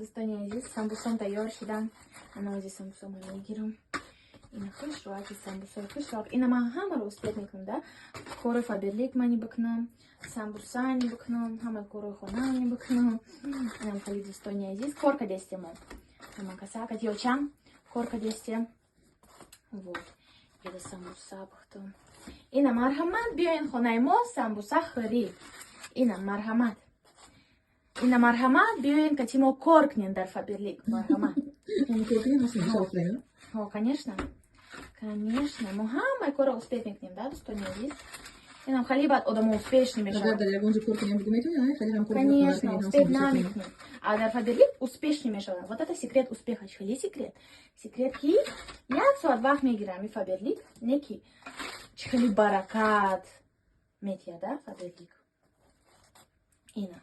دوستانی عزیز سمبوسام تیار شدن. انا از سمبوسام رو میگیرم. این خوش راکی سمبوسای خوش راک. اینا من همه رو اسپیت میکنم ده. کار فابریک منی بکنم. سمبوسانی بکنم. همه کار خونه‌ای بکنم. اینم خیلی دوستانی عزیز کار کردیم ما. همه کسا کدیوچم کار کردیم. Вот. Я самбуса бахтам. Ина мархамат биоин хонай мо самбуса хори. Ина мархамат. Ина мархамат биоин катимо коркнен дар фаберлик. Мархамат. О, конечно. Конечно. Мы хамай кора успешникнем, да, достойный вид. И нам халибат одому успешный мешает. Конечно, успех намекнем. А дар фаберлик успешный мешает. Вот это секрет успеха. Чхали секрет. Секрет ки як суат вахт мегирам и фаберлик. Неки чхали баракат метия, да, фаберлик. Ина.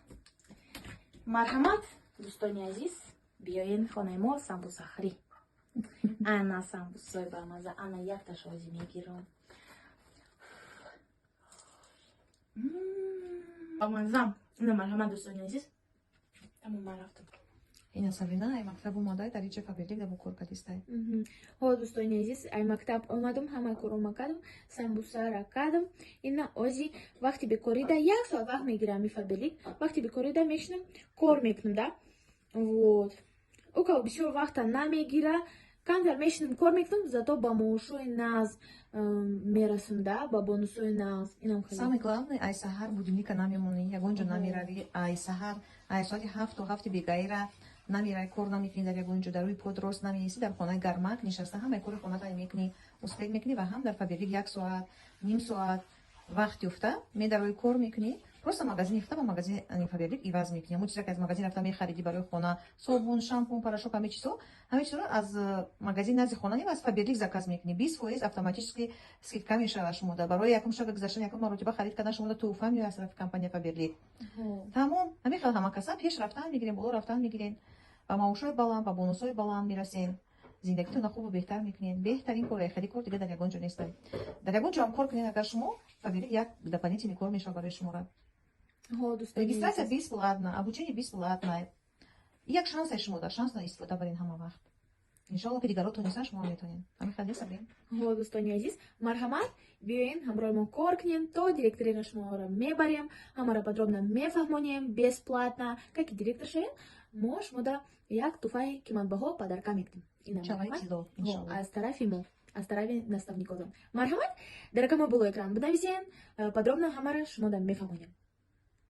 Мархамат, достойный азиз, биоин хонаймо самбусахри. Ана самбусой бамаза, ана як ташози мегирам. Бамазам, ина мархамат, достойный азиз. Таму марафтам. Ина Сабина, ай мактаб омадай дар ича фаберлик да бо кор кардистай. Хо достойный азиз, ай мактаб омадам, ҳама корома кардам, самбусара кардам. Ина ози вақти бекорида як соат вақт мегирам и фаберлик. Вақти бекорида мешинам, кор мекунам, да? Вот. Около бисёр вақта намегира, камтар мешинам, кор мекунам, зато ба маошои нағз мерасам, да? Ба бонусои нағз. Инам хеле. Самое главное, ай саҳар будильника намемонӣ, ягонҷо намеравӣ, ай саҳар, ай соати 7 то 7 бегайра намеравӣ, кор намекунӣ дар ягонҷо, дар рӯи под рост намеисӣ, дар хонаи гармак нишаста ҳамаи кори хонатаи мекунӣ, успех мекунӣ ва ҳам дар фаберлик 1 соат, ним соат вақт ёфта, ме дар рӯи кор мекунӣ, просто магазин ёфта ба магазини фаберлик иваз мекунӣ. Ҳамон чиза ки аз магазин рафта мехаридӣ барои хона, собун, шампун, порошок, ҳамаи чизро аз магазин назди хона нем аз фаберлик заказ мекунӣ. 20% автоматически скидка мешавад шумода. Барои якум шаба гузаштан якум маротиба харид кардан шумода туҳфа меояд аз тарафи компания фаберлик. Тамом, ҳамин хел ҳама каса пеш рафтан мегирем, боло рафтан мегирем, ба маошҳои баланд, ба бонусҳои баланд мерасем. Зиндагитона хубу беҳтар мекунем. Беҳтарин кор, хеле кор дига дар ягон ҷо нестад. Дар ягон ҷо ҳам кор кунед, агар шумо фаберлик як дополнительный кор мешавад барои шумора. Регистрация бесплатна, обучение бесплатное. Як шанс шумо дар шанс на истифода барин ҳама вақт. Иншалло ки дигaro тонистан шумо метонед. Ҳамин хел сабрем. Ҳо дӯстони азиз, марҳамат, биёен ҳамроҳи мо кор кунем, то директорира шуморо мебарем, ҳамаро подробно мефаҳмонем, бесплатно. Как и директор шавем, мо шумода як туҳфаи қиматбаҳо подарка мекунем. Аз тарафи мо, аз тарафи наставникотон. Марҳамат, дар рақами було экран бинависен, подробно ҳамаро шумода мефаҳмонем.